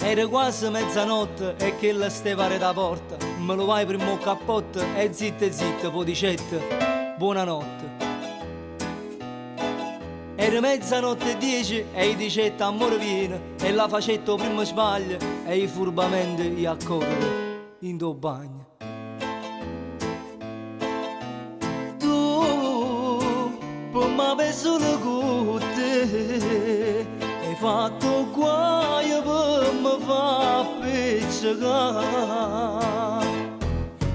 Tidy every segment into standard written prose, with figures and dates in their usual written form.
Era quasi mezzanotte e che la stevare da porta. Me lo vai prima un cappotto e zitta, poi dicette, buonanotte. Era mezzanotte e 10 e i dicette amore viene e la facetto prima sbaglia e i furbamente gli accorre in tuo bagno. Tu, per m'aver solo con te, hai fatto guai per me fa appiccicare.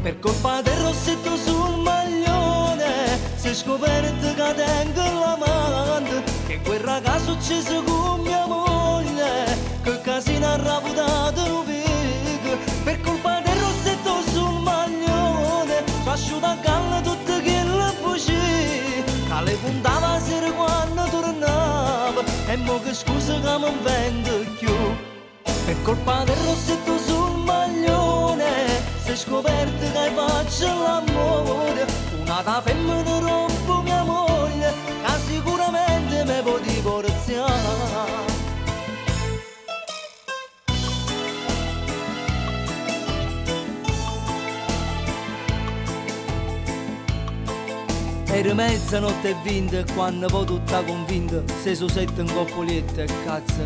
Per colpa del rossetto sul maglione si è scoperto che tengo l'amante, che quel ragazzo ucciso con mia moglie, che casino ha raputato un figo. Per colpa del rossetto sul maglione si asciutta a galla tutte quelle bugie, che le puntava a sera quando tornava, e mo che scusa che mi invento più. Per colpa del rossetto sul maglione si è scoperto che faccio l'amore, una da femmina rompo mia moglie, che sicuramente mi può divorziare. Era mezzanotte e 20 quando poi tutta convinta se su sette in coppolietta e cazzo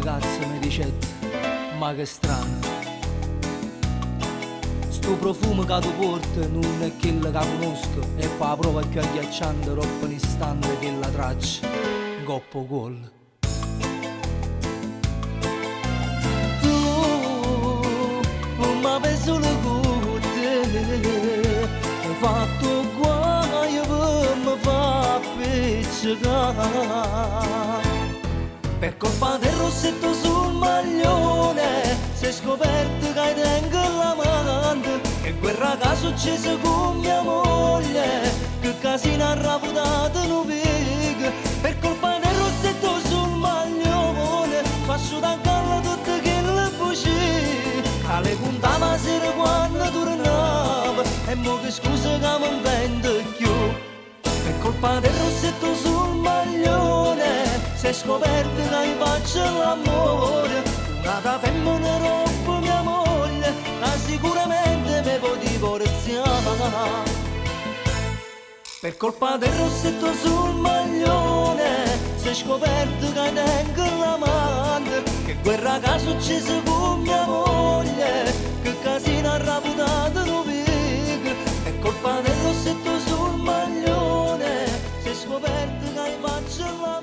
mi dicette, ma che strano, sto profumo che tu porti non è quello che conosco, e poi la prova più agghiacciante troppo un istante che la traccia in coppo gol. Tu, m'aver solo con te, hai fatto guai per me fa appiccicare. Per colpa del rossetto sul maglione si è scoperto che tengo l'amante, che quel ragazzo ucciso con mia moglie, che casino ha raputato un figo. Per colpa del rossetto sul maglione faccio da galla tutte quelle bugie, che le puntava a sera quando tornava, e mo che scusa che mi invento più. Per colpa del rossetto sul maglione si è scoperto che faccio l'amore, una da femmina rompo mia moglie, che sicuramente mi può divorziare. Per colpa del rossetto sul maglione si è scoperto che tengo l'amante, che quel ragazzo ucciso con mia moglie, che casino ha raputato un figo. Per colpa del rossetto sul maglione si è scoperto che faccio l'amore,